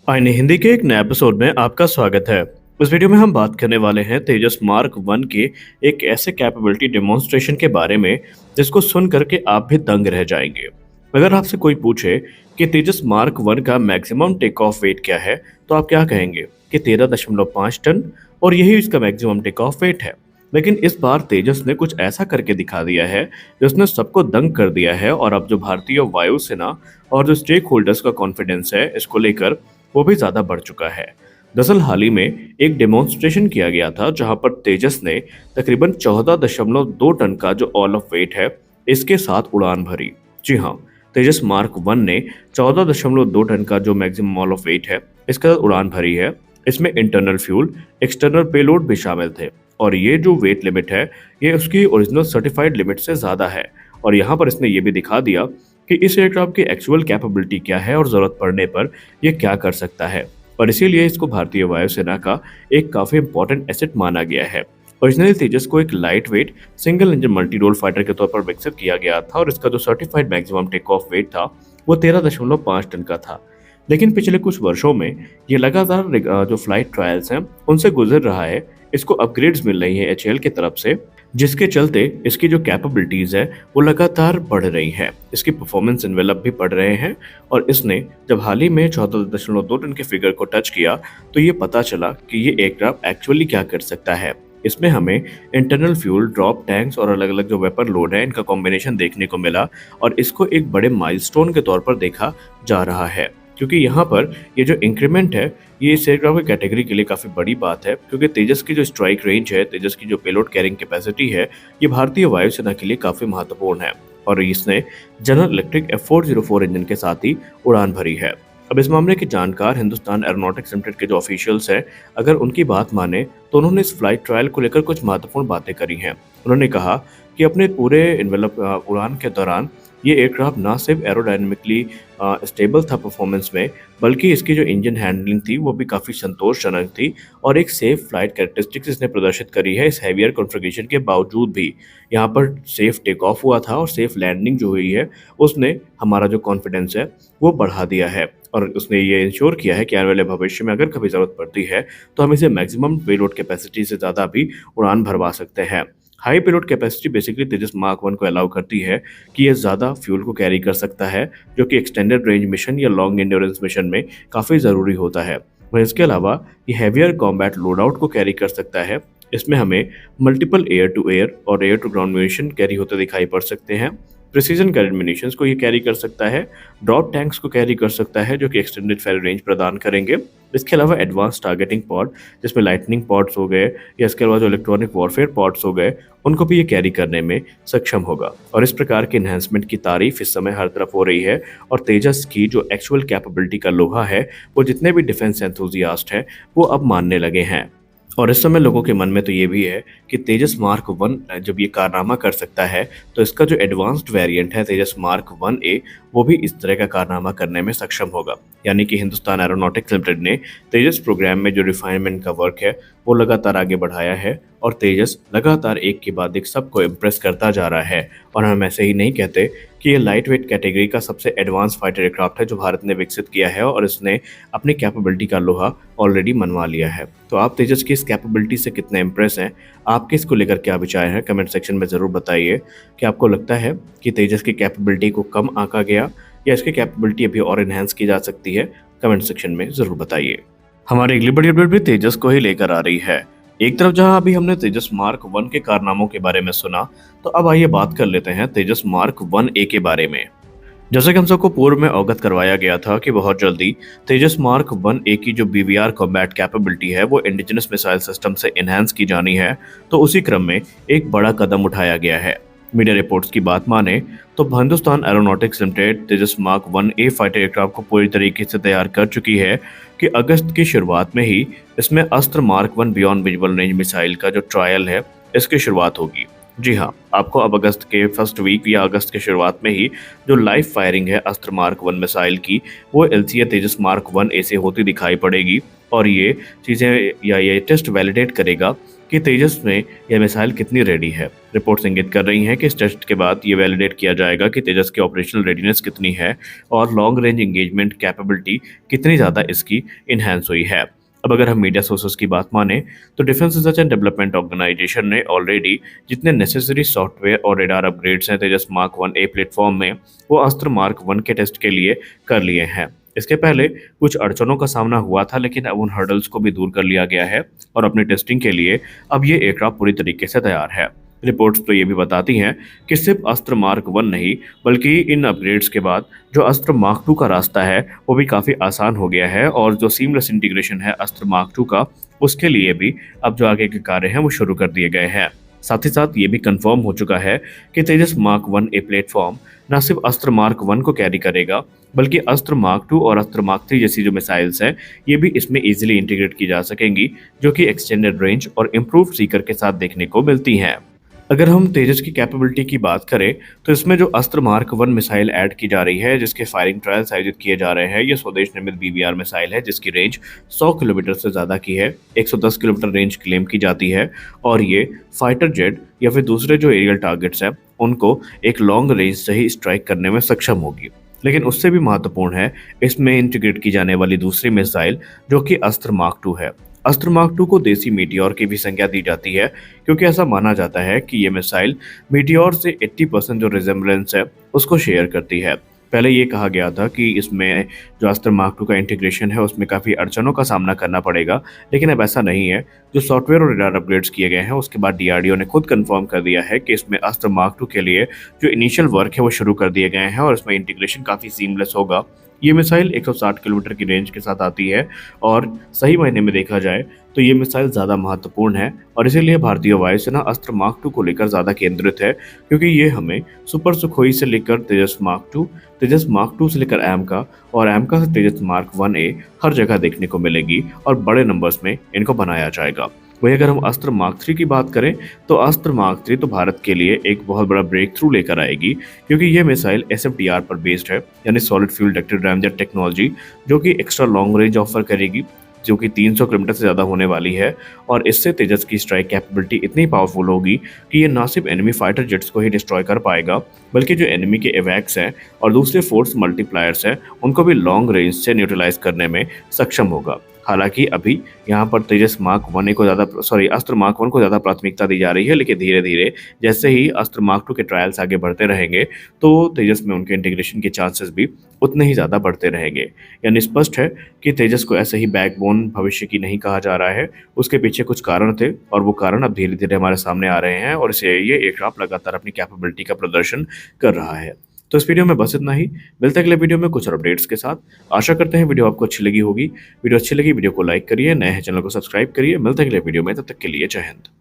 आईने हिंदी के एक नए एपिसोड में आपका स्वागत है। इस वीडियो में हम बात करने वाले हैं तेजस मार्क वन के एक ऐसे कैपेबिलिटी डेमोन्स्ट्रेशन के बारे में जिसको सुन करके आप भी दंग रह जाएंगे। अगर आपसे कोई पूछे कि तेजस मार्क वन का मैक्सिमम टेक ऑफ वेट क्या है, तो आप क्या कहेंगे कि 13.5 टन, और यही इसका मैक्सिमम टेक ऑफ वेट है। लेकिन इस बार तेजस ने कुछ ऐसा करके दिखा दिया है जिसने सबको दंग कर दिया है, और अब जो भारतीय वायुसेना और जो स्टेक होल्डर्स का कॉन्फिडेंस है इसको लेकर वो भी ज़्यादा बढ़ चुका है। दरअसल हाल ही में एक डेमोन्स्ट्रेशन किया गया था जहां पर तेजस ने तकरीबन 14.2 टन का जो ऑल ऑफ वेट है इसके साथ उड़ान भरी। जी हाँ, तेजस मार्क वन ने 14.2 टन का जो मैक्सिमम ऑल ऑफ वेट है इसके साथ उड़ान भरी है। इसमें इंटरनल फ्यूल, एक्सटर्नल पेलोड भी शामिल थे, और ये जो वेट लिमिट है ये उसकी ओरिजिनल सर्टिफाइड लिमिट से ज़्यादा है। और यहाँ पर इसने ये भी दिखा दिया कि इस एयरक्राफ्ट की एक्चुअल कैपेबिलिटी क्या है और ज़रूरत पड़ने पर ये क्या कर सकता है, और इसीलिए इसको भारतीय वायुसेना का एक काफ़ी इंपॉर्टेंट एसेट माना गया है। ओरिजिनली तेजस को एक light weight single engine multi role fighter के तौर पर विकसित किया गया था, और इसका जो certified maximum take off weight था वो 13.5 टन का था। लेकिन पिछले कुछ वर्षों में ये लगातार जो फ्लाइट ट्रायल्स हैं उनसे गुजर रहा है। इसको अपग्रेड्स मिल रही हैं एचएएल की तरफ से, जिसके चलते इसकी जो कैपेबिलिटीज़ है वो लगातार बढ़ रही हैं। इसकी परफॉर्मेंस एनवेलप भी बढ़ रहे हैं, और इसने जब हाल ही में 14.2 टन के फिगर को टच किया तो ये पता चला कि ये एयरक्राफ्ट एक्चुअली क्या कर सकता है। इसमें हमें इंटरनल फ्यूल, ड्रॉप टैंक्स और अलग अलग जो वेपन लोड है इनका कॉम्बिनेशन देखने को मिला, और इसको एक बड़े माइलस्टोन के तौर पर देखा जा रहा है। क्योंकि यहाँ पर ये जो इंक्रीमेंट है ये इस एयरक्राफ्ट की कैटेगरी के लिए काफ़ी बड़ी बात है, क्योंकि तेजस की जो स्ट्राइक रेंज है, तेजस की जो पेलोड कैरिंग कैपेसिटी है, ये भारतीय वायुसेना के लिए काफ़ी महत्वपूर्ण है, और इसने जनरल इलेक्ट्रिक F404 इंजन के साथ ही उड़ान भरी है। अब इस मामले के जानकार हिंदुस्तान एरोनॉटिक्स लिमिटेड के जो ऑफिशियल्स हैं, अगर उनकी बात माने तो उन्होंने इस फ्लाइट ट्रायल को लेकर कुछ महत्वपूर्ण बातें करी हैं। उन्होंने कहा कि अपने पूरे इन्वेलप उड़ान के दौरान ये एयरक्राफ्ट ना सिर्फ एरोडायनेमिकली स्टेबल था परफॉर्मेंस में, बल्कि इसकी जो इंजन हैंडलिंग थी वो भी काफ़ी संतोषजनक थी, और एक सेफ फ्लाइट कैरेक्टरिस्टिक्स इसने प्रदर्शित करी है इस हैवियर कॉन्फ़िगरेशन के बावजूद भी। यहाँ पर सेफ टेक ऑफ हुआ था और सेफ लैंडिंग जो हुई है उसने हमारा जो कॉन्फिडेंस है वो बढ़ा दिया है, और उसने ये इंश्योर किया है कि आने वाले भविष्य में अगर कभी ज़रूरत पड़ती है तो हम इसे मैक्सिमम पेलोड कैपेसिटी से ज़्यादा भी उड़ान भरवा सकते हैं। हाई पेलोड कैपेसिटी बेसिकली तेजस मार्क वन को अलाउ करती है कि ये ज़्यादा फ्यूल को कैरी कर सकता है, जो कि एक्सटेंडेड रेंज मिशन या लॉन्ग एंड्योरेंस मिशन में काफ़ी ज़रूरी होता है। वहीं इसके अलावा ये हैवियर कॉम्बैट लोडआउट को कैरी कर सकता है। इसमें हमें मल्टीपल एयर टू एयर और air to ground munition carry होते दिखाई पड़ सकते हैं। प्रिसीजन गाइडेड म्यूनिशंस को ये कैरी कर सकता है। ड्रॉप टैंक्स को कैरी कर सकता है, जो कि एक्सटेंडेड फेयर रेंज प्रदान करेंगे। इसके अलावा एडवांस टारगेटिंग पॉड, जिसमें लाइटनिंग पॉड्स हो गए या इसके अलावा जो इलेक्ट्रॉनिक वॉरफेयर पॉड्स हो गए, उनको भी ये कैरी करने में सक्षम होगा। और इस प्रकार के इन्हांसमेंट की तारीफ इस समय हर तरफ हो रही है, और तेजस की जो एक्चुअल कैपेबिलिटी का लोहा है वो जितने भी डिफेंस एंथुजियास्ट हैं वो अब मानने लगे हैं। और इस समय लोगों के मन में तो ये भी है कि तेजस मार्क वन जब ये कारनामा कर सकता है तो इसका जो एडवांस्ड वेरिएंट है तेजस मार्क वन ए, वो भी इस तरह का कारनामा करने में सक्षम होगा। यानी कि हिंदुस्तान एरोनॉटिक्स लिमिटेड ने तेजस प्रोग्राम में जो रिफाइनमेंट का वर्क है वो लगातार आगे बढ़ाया है, और तेजस लगातार एक के बाद एक सबको इम्प्रेस करता जा रहा है। और हम ऐसे ही नहीं कहते कि ये लाइट वेट कैटेगरी का सबसे एडवांस फाइटर एयरक्राफ्ट है जो भारत ने विकसित किया है, और इसने अपनी कैपेबिलिटी का लोहा ऑलरेडी मनवा लिया है। तो आप तेजस की इस कैपेबिलिटी से कितने इम्प्रेस हैं? आपके इसको लेकर क्या विचार हैं? कमेंट सेक्शन में ज़रूर बताइए कि आपको लगता है कि तेजस की कैपेबिलिटी को कम आंका गया, या इसकी कैपेबिलिटी अभी और इन्हेंस की जा सकती है? कमेंट सेक्शन में ज़रूर बताइए। हमारी अगली बड़ी अपडेट भी तेजस को ही लेकर आ रही है। एक तरफ जहां अभी हमने तेजस मार्क वन के कारनामों के बारे में सुना, तो अब आइए बात कर लेते हैं तेजस मार्क वन ए के बारे में। जैसे कि हम सबको पूर्व में अवगत करवाया गया था कि बहुत जल्दी तेजस मार्क वन ए की जो बीवीआर कॉम्बैट कैपेबिलिटी है वो इंडिजिनस मिसाइल सिस्टम से इन्हांस की जानी है, तो उसी क्रम में एक बड़ा कदम उठाया गया है। मीडिया रिपोर्ट्स की बात माने तो Hindustan aeronautics limited Tejas mark one A fighter aircraft को पूरी तरीके से तैयार कर चुकी है कि अगस्त की शुरुआत में ही इसमें अस्त्र mark one beyond visual range missile का जो ट्रायल है इसकी शुरुआत होगी। जी हाँ, आपको अब अगस्त के फर्स्ट वीक या अगस्त के शुरुआत में ही जो लाइव फायरिंग है अस्त्र मार्क वन मिसाइल की वो एलसीए तेजस मार्क वन ए से होती दिखाई पड़ेगी, और ये चीज़ें या ये टेस्ट वैलिडेट करेगा कि तेजस में यह मिसाइल कितनी रेडी है। रिपोर्ट्स इंगित कर रही हैं कि इस टेस्ट के बाद ये वैलिडेट किया जाएगा कि तेजस की ऑपरेशनल रेडीनेस कितनी है और लॉन्ग रेंज एंगेजमेंट कैपेबिलिटी कितनी ज़्यादा इसकी इन्हेंस हुई है। अब अगर हम मीडिया सोर्सेज की बात माने तो defence research and development organisation ने ऑलरेडी जितने नेसेसरी सॉफ्टवेयर और रेडार अपग्रेड्स हैं तेजस मार्क 1A प्लेटफॉर्म में, वो अस्त्र मार्क 1 के टेस्ट के लिए कर लिए हैं। इसके पहले कुछ अड़चनों का सामना हुआ था, लेकिन अब उन हर्डल्स को भी दूर कर लिया गया है और अपनी टेस्टिंग के लिए अब ये एयरक्राफ्ट पूरी तरीके से तैयार है। रिपोर्ट्स तो ये भी बताती हैं कि सिर्फ अस्त्र मार्क 1 नहीं, बल्कि इन अपग्रेड्स के बाद जो अस्त्र मार्क 2 का रास्ता है वो भी काफ़ी आसान हो गया है और जो सीमलेस इंटीग्रेशन है अस्त्र मार्क 2 का, उसके लिए भी अब जो आगे के कार्य हैं वो शुरू कर दिए गए हैं। साथ ही साथ ये भी कंफर्म हो चुका है कि तेजस मार्क 1A प्लेटफॉर्म न सिर्फ अस्त्र मार्क 1 को कैरी करेगा, बल्कि अस्त्र मार्क 2 और अस्त्र मार्क 3 जैसी जो मिसाइल्स हैं ये भी इसमें इजीली इंटीग्रेट की जा सकेंगी, जो कि एक्सटेंडेड रेंज और इम्प्रूव सीकर के साथ देखने को मिलती हैं। अगर हम तेजस की कैपेबिलिटी की बात करें तो इसमें जो अस्त्र मार्क 1 मिसाइल ऐड की जा रही है, जिसके फायरिंग ट्रायल्स आयोजित किए जा रहे हैं, ये स्वदेश निर्मित BBR मिसाइल है जिसकी रेंज 100 किलोमीटर से ज़्यादा की है। 110 किलोमीटर रेंज क्लेम की जाती है और ये फाइटर जेट या फिर दूसरे जो एरियल टारगेट्स हैं उनको एक लॉन्ग रेंज से ही स्ट्राइक करने में सक्षम होगी। लेकिन उससे भी महत्वपूर्ण है इसमें इंटीग्रेट की जाने वाली दूसरी मिसाइल, जो कि अस्त्र मार्क 2 है। अस्त्र मार्क 2 को देसी मीटियोर की भी संज्ञा दी जाती है, क्योंकि ऐसा माना जाता है कि ये मिसाइल मीटियोर से 80% जो रिजेम्बलेंस है उसको शेयर करती है। पहले ये कहा गया था कि इसमें जो अस्त्र मार्क 2 का इंटीग्रेशन है उसमें काफ़ी अड़चनों का सामना करना पड़ेगा, लेकिन अब ऐसा नहीं है। जो सॉफ्टवेयर और रडार अपग्रेड्स किए गए हैं उसके बाद DRDO ने खुद कंफर्म कर दिया है कि इसमें अस्त्र मार्क 2 के लिए जो इनिशियल वर्क है वो शुरू कर दिए गए हैं और इसमें इंटीग्रेशन काफ़ी सीमलेस होगा। ये मिसाइल 160 किलोमीटर की रेंज के साथ आती है और सही मायने में देखा जाए तो ये मिसाइल ज़्यादा महत्वपूर्ण है और इसीलिए भारतीय वायुसेना अस्त्र मार्क 2 को लेकर ज़्यादा केंद्रित है, क्योंकि ये हमें सुपर सुखोई से लेकर तेजस मार्क 2, तेजस मार्क 2 से लेकर एमका और एमका से तेजस मार्क 1A हर जगह देखने को मिलेगी और बड़े नंबर्स में इनको बनाया जाएगा। वहीं अगर हम अस्त्र मार्क 3 की बात करें तो अस्त्र मार्क 3 तो भारत के लिए एक बहुत बड़ा ब्रेक थ्रू लेकर आएगी, क्योंकि ये मिसाइल SFDR पर बेस्ड है, यानी solid fuel ducted ramjet technology, जो कि एक्स्ट्रा लॉन्ग रेंज ऑफर करेगी, जो कि 300 किलोमीटर से ज़्यादा होने वाली है। और इससे तेजस की स्ट्राइक कैपेबिलिटी इतनी पावरफुल होगी कि ये ना सिर्फ एनिमी फाइटर जेट्स को ही डिस्ट्रॉय कर पाएगा, बल्कि जो एनिमी के एवैक्स हैं और दूसरे फोर्स मल्टीप्लायर्स हैं उनको भी लॉन्ग रेंज से न्यूट्रलाइज करने में सक्षम होगा। हालांकि अभी यहाँ पर तेजस मार्क 1 को अस्त्र मार्क 1 को ज़्यादा प्राथमिकता दी जा रही है, लेकिन धीरे धीरे जैसे ही अस्त्र मार्क 2 के ट्रायल्स आगे बढ़ते रहेंगे तो तेजस में उनके इंटीग्रेशन के चांसेस भी उतने ही ज़्यादा बढ़ते रहेंगे। यानी स्पष्ट है कि तेजस को ऐसे ही बैकबोन भविष्य की नहीं कहा जा रहा है, उसके पीछे कुछ कारण थे और वो कारण अब धीरे धीरे हमारे सामने आ रहे हैं और इसे ये एयरक्राफ्ट लगातार अपनी कैपेबिलिटी का प्रदर्शन कर रहा है। तो इस वीडियो में बस इतना ही। मिलते हैं अगले वीडियो में कुछ और अपडेट्स के साथ। आशा करते हैं वीडियो आपको अच्छी लगी होगी। वीडियो अच्छी लगी वीडियो को लाइक करिए, नए हैं चैनल को सब्सक्राइब करिए। मिलते हैं अगले वीडियो में, तब तक के लिए जय हिंद।